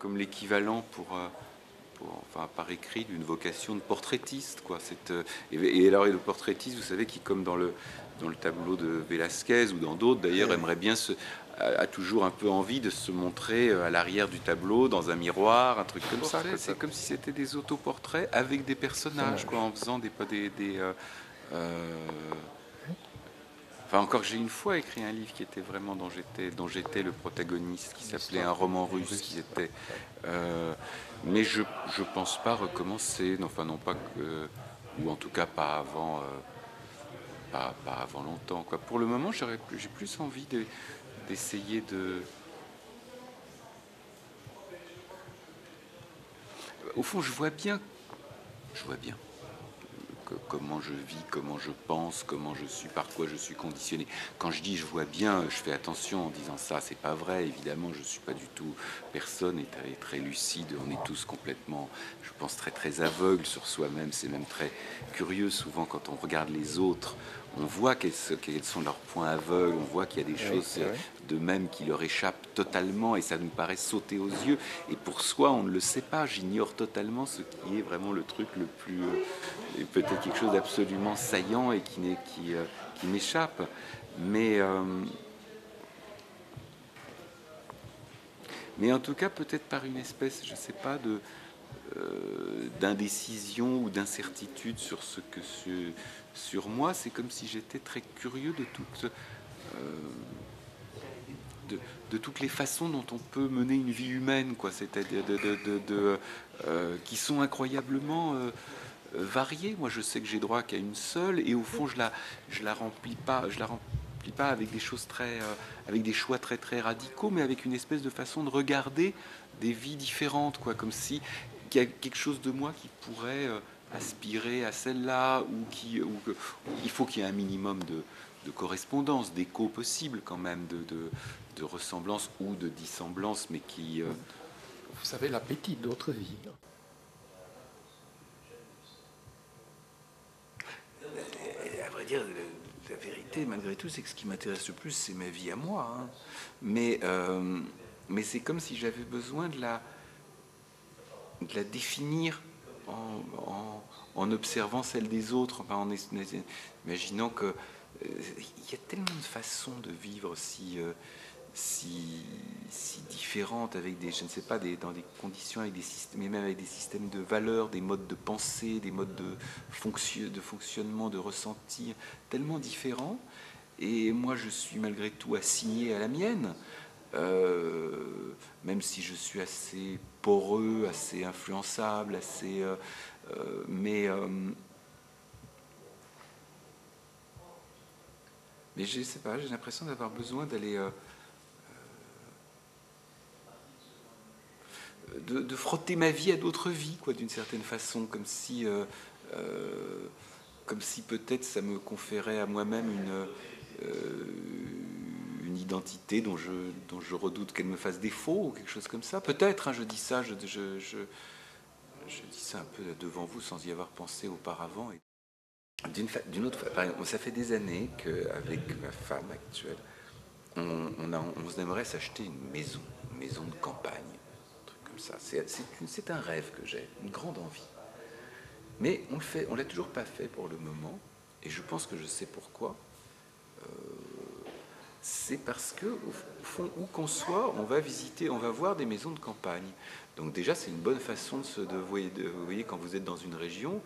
comme l'équivalent enfin, par écrit d'une vocation de portraitiste, quoi. Et alors, le portraitiste, vous savez, qui, comme dans le tableau de Velázquez ou dans d'autres, d'ailleurs, aimerait bien a toujours un peu envie de se montrer à l'arrière du tableau, dans un miroir, un truc comme ça. C'est comme si c'était des autoportraits avec des personnages, quoi, en faisant Enfin, encore que j'ai une fois écrit un livre qui était vraiment dont j'étais le protagoniste, qui s'appelait Un roman russe, qui était. Mais je pense pas recommencer. Enfin, non pas que, ou en tout cas pas avant, pas avant longtemps, quoi. Pour le moment, j'ai plus envie d'essayer de. Au fond, je vois bien comment je vis, comment je pense, comment je suis, par quoi je suis conditionné. Quand je dis je vois bien, je fais attention en disant ça, c'est pas vrai, évidemment, je suis pas du tout, personne est très lucide, on est tous complètement, je pense, très aveugles sur soi-même, c'est même très curieux souvent quand on regarde les autres, on voit quels sont leurs points aveugles, on voit qu'il y a des choses de même qui leur échappent totalement et ça nous paraît sauter aux yeux. Et pour soi, on ne le sait pas. J'ignore totalement ce qui est vraiment le truc le plus... et peut-être quelque chose d'absolument saillant et qui m'échappe. Mais en tout cas, peut-être par une espèce, je ne sais pas, d'indécision ou d'incertitude sur moi, c'est comme si j'étais très curieux de toutes les façons dont on peut mener une vie humaine, quoi. C'est-à-dire qui sont incroyablement variées. Moi, je sais que j'ai droit qu'à une seule, et au fond, je la remplis pas. Je la remplis pas avec des choses avec des choix très radicaux, mais avec une espèce de façon de regarder des vies différentes, quoi. Comme si il y a quelque chose de moi qui pourrait aspirer à celle-là, ou il faut qu'il y ait un minimum de correspondance, d'écho possible quand même, de ressemblance ou de dissemblance, mais qui... Vous avez l'appétit d'autres vies. À vrai dire, la vérité, malgré tout, c'est que ce qui m'intéresse le plus, c'est ma vie à moi. Hein. Mais c'est comme si j'avais besoin de la définir en observant celle des autres, enfin, en imaginant que il y a tellement de façons de vivre si différentes, avec des, je ne sais pas, dans des conditions, avec des systèmes, mais même avec des systèmes de valeurs, des modes de pensée, des modes de fonctionnement, de ressenti, tellement différents. Et moi, je suis malgré tout assigné à la mienne, même si je suis assez poreux, assez influençable, assez... mais je sais pas, j'ai l'impression d'avoir besoin d'aller... de frotter ma vie à d'autres vies, quoi, d'une certaine façon, comme si peut-être ça me conférait à moi-même une identité dont je redoute qu'elle me fasse défaut, ou quelque chose comme ça. Peut-être, hein, je dis ça, je dis ça un peu devant vous sans y avoir pensé auparavant. D'une autre façon, ça fait des années qu'avec ma femme actuelle, on aimerait s'acheter une maison de campagne, un truc comme ça. C'est un rêve que j'ai, une grande envie. Mais on l'a toujours pas fait pour le moment, et je pense que je sais pourquoi. C'est parce que, au fond, où qu'on soit, on va visiter, on va voir des maisons de campagne. Donc déjà, c'est une bonne façon vous voyez, quand vous êtes dans une région,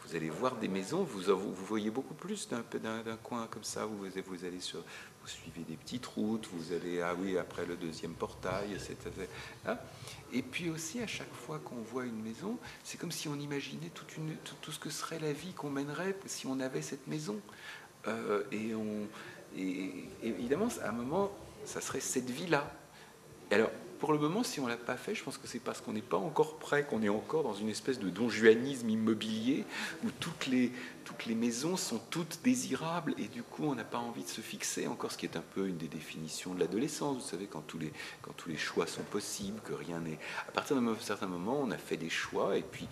vous allez voir des maisons, vous voyez beaucoup plus d'un coin comme ça, vous allez vous suivez des petites routes, vous allez, ah oui, après le deuxième portail, hein. Et puis aussi, à chaque fois qu'on voit une maison, c'est comme si on imaginait tout ce que serait la vie qu'on mènerait si on avait cette maison. Et évidemment, à un moment, ça serait cette vie-là. Et alors, pour le moment, si on ne l'a pas fait, je pense que c'est parce qu'on n'est pas encore prêt, qu'on est encore dans une espèce de donjuanisme immobilier où toutes les maisons sont toutes désirables et du coup, on n'a pas envie de se fixer encore, ce qui est un peu une des définitions de l'adolescence. Vous savez, quand tous les choix sont possibles, que rien n'est... À partir d'un certain moment, on a fait des choix et puis,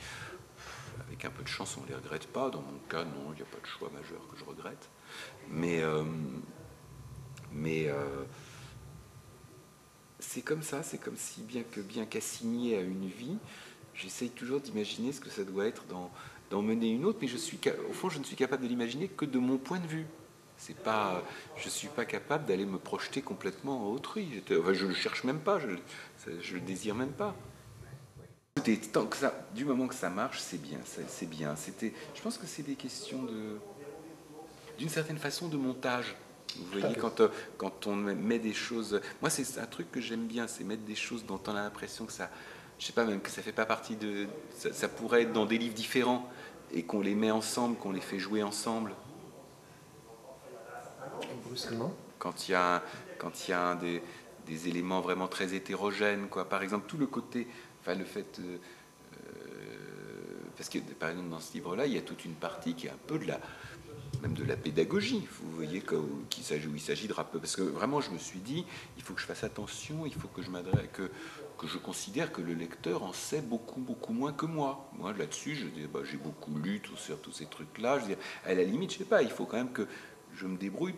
avec un peu de chance, on ne les regrette pas. Dans mon cas, non, il n'y a pas de choix majeur que je regrette. Mais c'est comme ça, c'est comme si bien qu'assigné à une vie, j'essaye toujours d'imaginer ce que ça doit être d'en mener une autre, mais au fond, je ne suis capable de l'imaginer que de mon point de vue. C'est pas, je ne suis pas capable d'aller me projeter complètement en autrui. Enfin, je ne le cherche même pas, je le désire même pas. Écoutez, tant que ça, du moment que ça marche, c'est bien, c'est bien. Je pense que c'est des questions d'une certaine façon de montage. Vous voyez, quand on met des choses... Moi, c'est un truc que j'aime bien, c'est mettre des choses dont on a l'impression que ça... Je sais pas, même que ça fait pas partie de... Ça pourrait être dans des livres différents, et qu'on les met ensemble, qu'on les fait jouer ensemble. Brusquement. Quand il y a des éléments vraiment très hétérogènes, quoi. Par exemple, tout le côté... Enfin, le fait... parce que, par exemple, dans ce livre-là, il y a toute une partie qui est un peu même de la pédagogie, vous voyez, où il s'agit de rappeler. Parce que vraiment, je me suis dit, il faut que je fasse attention, il faut que que je considère que le lecteur en sait beaucoup, beaucoup moins que moi. Moi, là-dessus, j'ai beaucoup lu sur tous ces trucs-là. Je veux dire, à la limite, je sais pas, il faut quand même que je me débrouille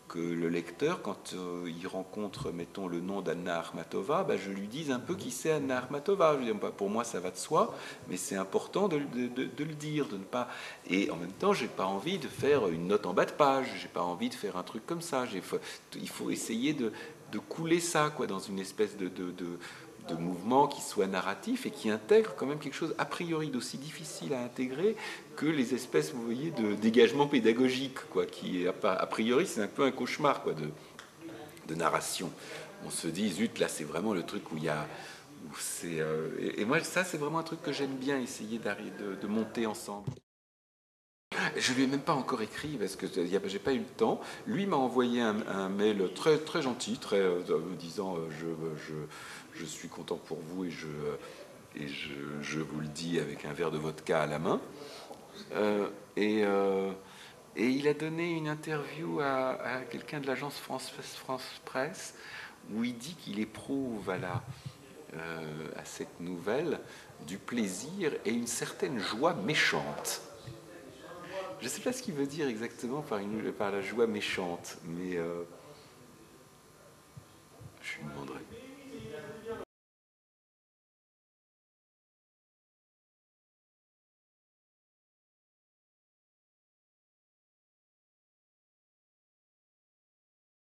que le lecteur, quand il rencontre, mettons, le nom d'Anna Akhmatova, je lui dise un peu qui c'est Anna Akhmatova. Je veux dire, pour moi, ça va de soi, mais c'est important de le dire, de ne pas... Et en même temps, j'ai pas envie de faire une note en bas de page, j'ai pas envie de faire un truc comme ça. Il faut essayer de couler ça, quoi, dans une espèce de mouvement qui soit narratif et qui intègre quand même quelque chose a priori d'aussi difficile à intégrer que les espèces, vous voyez, de dégagement pédagogique, quoi, qui a priori c'est un peu un cauchemar, quoi, de narration. On se dit zut, là c'est vraiment le truc où il y a et moi ça c'est vraiment un truc que j'aime bien essayer de monter ensemble. Je lui ai même pas encore écrit parce que j'ai pas eu le temps. Lui m'a envoyé un mail très très gentil, me disant je suis content pour vous je vous le dis avec un verre de vodka à la main. Et il a donné une interview à quelqu'un de l'agence France Presse où il dit qu'il éprouve à cette nouvelle du plaisir et une certaine joie méchante. Je ne sais pas ce qu'il veut dire exactement par la joie méchante, mais